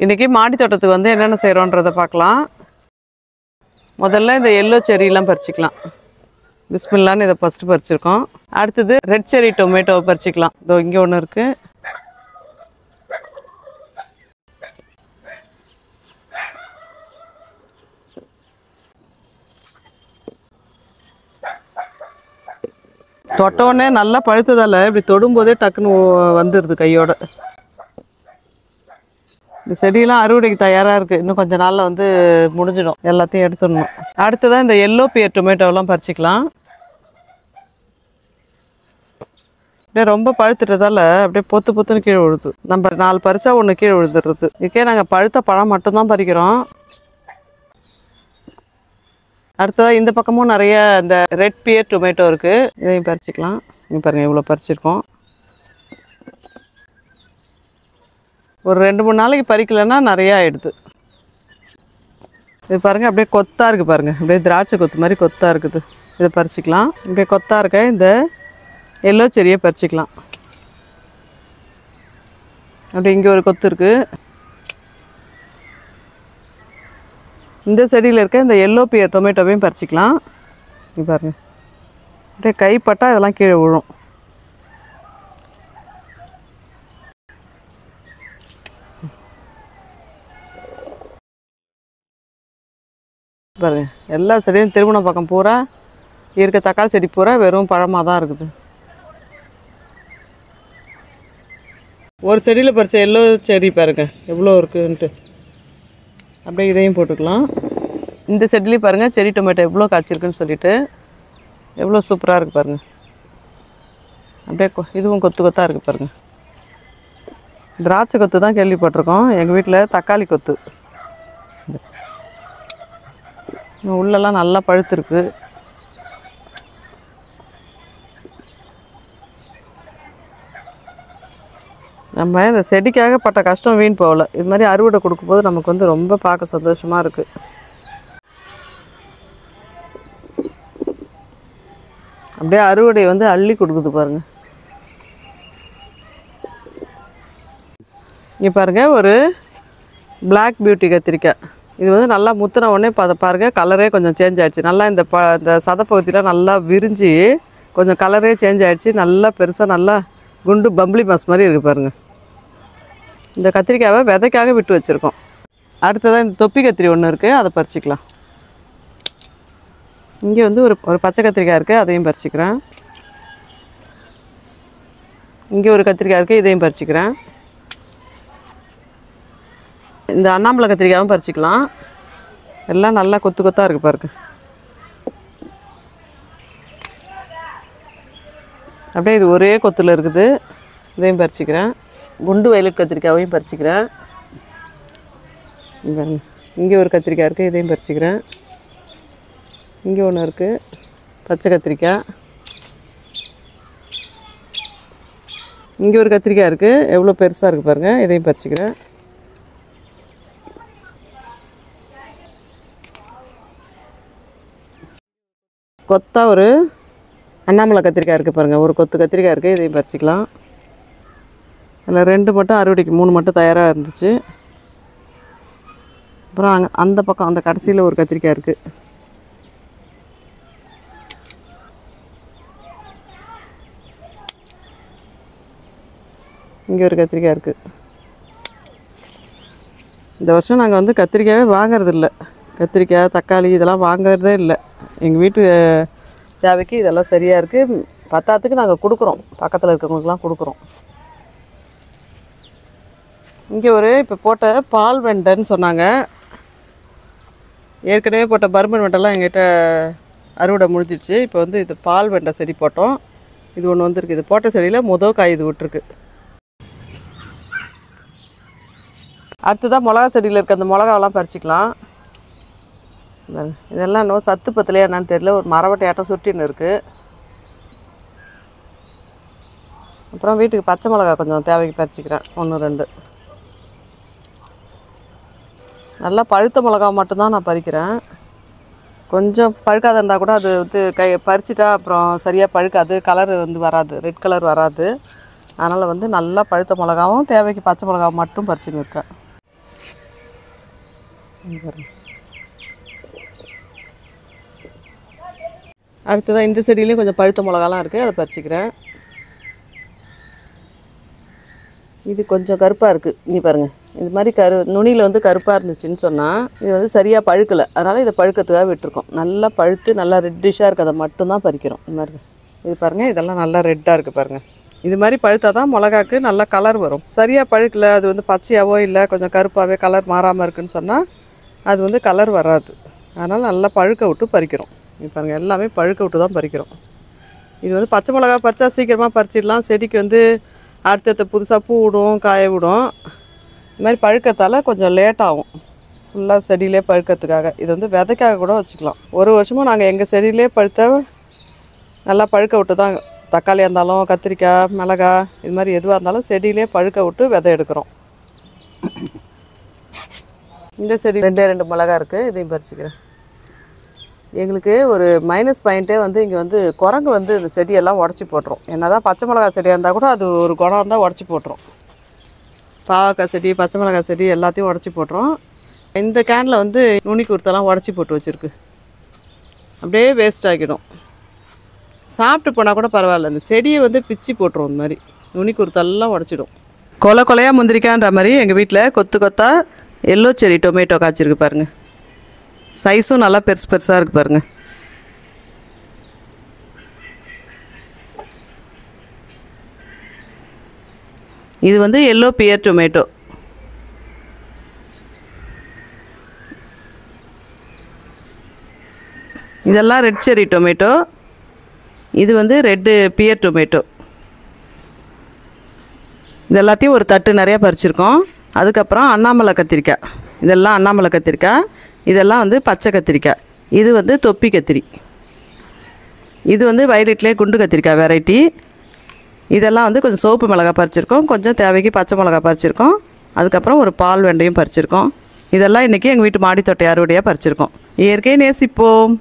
இன்றைக்கி மாடி தோட்டத்துக்கு வந்து என்னென்ன செய்கிறோன்றதை பார்க்கலாம். முதல்ல இந்த எல்லோ செரிலாம் பறிச்சிக்கலாம். பிஸ்மில்லான்னு இதை ஃபஸ்ட்டு பறிச்சிருக்கோம். அடுத்தது ரெட் செரி டொமேட்டோவை பறிச்சிக்கலாம். இதோ இங்கே ஒன்று இருக்குது. தொட்டோடனே நல்லா பழுத்ததால் இப்படி தொடும்போதே டக்குன்னு வந்துடுது கையோட. இந்த செடியெல்லாம் அறுவடைக்கு தயாராக இருக்குது. இன்னும் கொஞ்சம் நாளில் வந்து முடிஞ்சிடும், எல்லாத்தையும் எடுத்துடணும். அடுத்ததான் இந்த எல்லோ பியர் டொமேட்டோவெல்லாம் பறிச்சிக்கலாம். அப்படியே ரொம்ப பழுத்துட்டதால அப்படியே பொத்து பொத்துன்னு கீழே விழுது. நம்ம 4 பறிச்சா ஒன்று கீழே விழுந்துடுறது. இதுக்கே நாங்கள் பழுத்த பழம் மட்டும்தான் பறிக்கிறோம். அடுத்ததாக இந்த பக்கமும் நிறைய இந்த ரெட் பியர் டொமேட்டோ இருக்குது. இதையும் பறிச்சிக்கலாம். இங்கே பாருங்கள், இவ்வளோ பறிச்சிருக்கோம். ஒரு 2-3 நாளைக்கு பறிக்கலைன்னா நிறையா ஆகிடுது. இது பாருங்கள், அப்படியே கொத்தாக இருக்குது பாருங்கள். அப்படியே திராட்சை கொத்து மாதிரி கொத்தாக இருக்குது. இதை பறிச்சிக்கலாம். அப்படியே கொத்தாக இருக்க இந்த எல்லோ செரியை பறிச்சிக்கலாம். அப்படியே இங்கே ஒரு கொத்து இருக்குது. இந்த செடியில் இருக்க இந்த எல்லோ பியர் டொமேட்டோவையும் பறிச்சிக்கலாம். இங்கே பாருங்கள், அப்படியே கைப்பட்டால் இதெல்லாம் கீழே விழும். பாருங்கள், எல்லா செடியும் திருமண பக்கம் பூரா இருக்க தக்காளி செடி பூரா வெறும் பழமாக தான் இருக்குது. ஒரு செடியில் பறித்த எல்லோ செடி பாருங்கள் எவ்வளோ இருக்குன்ட்டு. அப்படியே இதையும் போட்டுக்கலாம். இந்த செடிலையும் பாருங்கள் செரி டொமேட்டோ எவ்வளோ காய்ச்சிருக்குன்னு சொல்லிட்டு எவ்வளோ சூப்பராக இருக்குது பாருங்கள். அப்படியே இதுவும் கொத்து கொத்தாக இருக்குது பாருங்கள். திராட்சை கொத்து தான் கேள்விப்பட்டிருக்கோம். எங்கள் வீட்டில் தக்காளி கொத்து. உள்ளெல்லாம் நல்லா பழுத்துருக்கு. நம்ம இந்த செடிக்காக பட்ட கஷ்டம் வீண் போகல. இது மாதிரி அறுவடை கொடுக்கும்போது நமக்கு வந்து ரொம்ப பார்க்க சந்தோஷமாக இருக்குது. அப்படியே அறுவடை வந்து அள்ளி கொடுக்குது பாருங்கள். இங்கே பாருங்கள், ஒரு பிளாக் பியூட்டி கத்திரிக்காய். இது வந்து நல்லா முத்தின உடனே பாருங்கள் கலரே கொஞ்சம் சேஞ்ச் ஆகிடுச்சு. நல்லா இந்த சதப்பகுதியில் நல்லா விரிஞ்சு கொஞ்சம் கலரே சேஞ்ச் ஆகிடுச்சு. நல்லா பெருசாக நல்லா குண்டு பம்பளி மாஸ் மாதிரி இருக்குது பாருங்கள். இந்த கத்திரிக்காயை விதைக்காக விட்டு வச்சுருக்கோம். அடுத்ததாக இந்த தொப்பி கத்திரி ஒன்று இருக்குது, அதை பறிச்சிக்கலாம். இங்கே வந்து ஒரு பச்சை கத்திரிக்காய் இருக்குது, அதையும் பறிச்சிக்கிறேன். இங்கே ஒரு கத்திரிக்காய் இருக்குது, இதையும் பறிச்சிக்கிறேன். இந்த அண்ணாம்பழை கத்திரிக்காயும் பறிச்சிக்கலாம். எல்லாம் நல்லா கொத்து கொத்தாக இருக்குது பாருங்க. அப்படியே இது ஒரே கொத்தில் இருக்குது, இதையும் பறிச்சிக்கிறேன். குண்டு வயலட் கத்திரிக்காயையும் பறிச்சிக்கிறேன். இங்கே ஒரு கத்திரிக்காய் இருக்குது, இதையும் பறிச்சிக்கிறேன். இங்கே ஒன்று இருக்குது பச்சை கத்திரிக்காய். இங்கே ஒரு கத்திரிக்காய் இருக்குது, எவ்வளோ பெருசாக இருக்குது பாருங்கள், இதையும் பறிச்சிக்கிறேன். கொத்தா ஒரு அண்ணாமலை கத்திரிக்காய் இருக்குது பாருங்கள், ஒரு கொத்து கத்திரிக்காய் இருக்குது, இதையும் பறிச்சிக்கலாம். அதில் 2 மட்டும் அறுவடைக்கு 3 மட்டும் தயாராக இருந்துச்சு. அப்புறம் அந்த பக்கம் அந்த கடைசியில் ஒரு கத்திரிக்காய் இருக்குது. இங்கே ஒரு கத்திரிக்காய் இருக்குது. இந்த வருஷம் நாங்கள் வந்து கத்திரிக்காயே வாங்கிறதில்ல. கத்திரிக்காய் தக்காளி இதெல்லாம் வாங்கிறதே இல்லை. எங்கள் வீட்டு தேவைக்கு இதெல்லாம் சரியாக இருக்குது. பத்தாத்துக்கு நாங்கள் கொடுக்குறோம், பக்கத்தில் இருக்கிறவங்களுக்குலாம் கொடுக்குறோம். இங்கே ஒரு இப்போ போட்ட பால் வெண்டைன்னு சொன்னாங்க. ஏற்கனவே போட்ட பர்மன் வெண்டைலாம் எங்கிட்ட அறுவடை முடிஞ்சிடுச்சு. இப்போ வந்து இது பால் வெண்டை செடி போட்டோம். இது ஒன்று வந்துருக்கு. இது போட்ட செடியில் முதல் காய் இது விட்டுருக்கு. அடுத்ததாக மிளகா செடியில் இருக்க அந்த மிளகாவெல்லாம் பறிச்சிக்கலாம். இதெல்லாம் இன்னும் சத்து பத்தலையா என்னன்னு தெரியல, ஒரு மரவட்டையாட்டம் சுட்டின்னு இருக்குது. அப்புறம் வீட்டுக்கு பச்சை மிளகா கொஞ்சம் தேவைக்கு பறிச்சிக்கிறேன், 1-2. நல்லா பழுத்த மிளகா மட்டும்தான் நான் பறிக்கிறேன். கொஞ்சம் பழுக்காத இருந்தால் கூட அது வந்து பறிச்சிட்டா அப்புறம் சரியாக பழுக்காது, கலர் வந்து வராது, ரெட் கலர் வராது. அதனால் வந்து நல்லா பழுத்த மிளகாவும் தேவைக்கு பச்சை மிளகாவும் மட்டும் பறிச்சுன்னு இருக்கேன். அடுத்ததான் இந்த செடியிலையும் கொஞ்சம் பழுத்த மிளகாலாம் இருக்குது, அதை பறிச்சிக்கிறேன். இது கொஞ்சம் கருப்பாக இருக்குது, இங்கே பாருங்கள். இது மாதிரி நுனியில் வந்து கருப்பாக இருந்துச்சுன்னு சொன்னால் இது வந்து சரியாக பழுக்கலை, அதனால் இதை பழுக்கிறதுக்காக விட்டுருக்கோம். நல்லா பழுத்து நல்லா ரெட்டிஷாக இருக்குது, அதை மட்டும்தான் பறிக்கிறோம். இந்த மாதிரி இது பாருங்கள், இதெல்லாம் நல்லா ரெட்டாக இருக்குது பாருங்கள். இது மாதிரி பழுத்தா தான் மிளகாக்கு நல்லா கலர் வரும். சரியாக பழுக்கலை, அது வந்து பச்சையாவோ இல்லை கொஞ்சம் கருப்பாகவே கலர் மாறாமல் இருக்குதுன்னு சொன்னால் அது வந்து கலர் வராது. அதனால் நல்லா பழுக்க விட்டு பறிக்கிறோம். இது பாருங்கள், எல்லாமே பழுக்க விட்டு தான் பறிக்கிறோம். இது வந்து பச்சை மிளகா பறித்தா சீக்கிரமாக பறிச்சிடலாம். செடிக்கு வந்து அடுத்த புதுசாக பூ விடும், காய விடும். இது மாதிரி பழுக்கிறதால கொஞ்சம் லேட் ஆகும். ஃபுல்லாக செடியிலே பழுக்கிறதுக்காக இது வந்து விதைக்காக கூட வச்சுக்கலாம். ஒரு வருஷமும் நாங்கள் எங்கள் செடியிலே பழுத்த நல்லா பழுக்க விட்டு தான், தக்காளியாக இருந்தாலும் கத்திரிக்காய் மிளகா இது மாதிரி எதுவாக இருந்தாலும் செடியிலே பழுக்க விட்டு விதை எடுக்கிறோம். இந்த செடி 2 மிளகா இருக்குது, இதையும் பறிச்சுக்கிறேன். எங்களுக்கு ஒரு மைனஸ் பாயிண்ட்டே வந்து இங்கே வந்து குரங்கு வந்து இந்த செடியெல்லாம் உடச்சி போட்டுரும். என்ன தான் பச்சை மிளகா செடியாக இருந்தால் கூட அது ஒரு குணம் இருந்தால் உடச்சி போட்டுரும். பாவக்காய் செடி பச்சை மிளகாய் செடி எல்லாத்தையும் உடச்சி போட்டுரும். இந்த கேனில் வந்து நுனி குருத்தெல்லாம் உடச்சி போட்டு வச்சுருக்கு, அப்படியே வேஸ்ட் ஆகிடும். சாப்பிட்டு போனால் கூட பரவாயில்ல, இந்த செடியை வந்து பிச்சு போட்டுரும். இந்த மாதிரி நுனி குருத்தெல்லாம் உடச்சிடும். கொலை கொலையாக முந்திரிக்கான்ற மாதிரி எங்கள் வீட்டில் கொத்து கொத்தாக எல்லோ செரி டொமேட்டோ காய்ச்சிருக்கு பாருங்கள். சைஸும் நல்லா பெருசு பெருசாக இருக்குது பாருங்கள். இது வந்து எல்லோ பியர் டொமேட்டோ. இதெல்லாம் ரெட் செரி டொமேட்டோ. இது வந்து ரெட்டு பியர் டொமேட்டோ. இது எல்லாத்தையும் ஒரு தட்டு நிறையா பறிச்சிருக்கோம். அதுக்கப்புறம் அண்ணாமலை கத்திரிக்காய், இதெல்லாம் அண்ணாமலை கத்திரிக்காய். இதெல்லாம் வந்து பச்சை கத்திரிக்காய். இது வந்து தொப்பி கத்திரி. இது வந்து வயலட்லேயே குண்டு கத்திரிக்காய் வெரைட்டி. இதெல்லாம் வந்து கொஞ்சம் சோப்பு மிளகா பறிச்சிருக்கோம், கொஞ்சம் தேவைக்கு பச்சை மிளகா பறிச்சிருக்கோம். அதுக்கப்புறம் ஒரு பால் வெண்டையும் பறிச்சிருக்கோம். இதெல்லாம் இன்றைக்கி எங்கள் வீட்டு மாடி தோட்ட அறுவடையாக பறிச்சிருக்கோம். இயற்கையை நேசிப்போம்.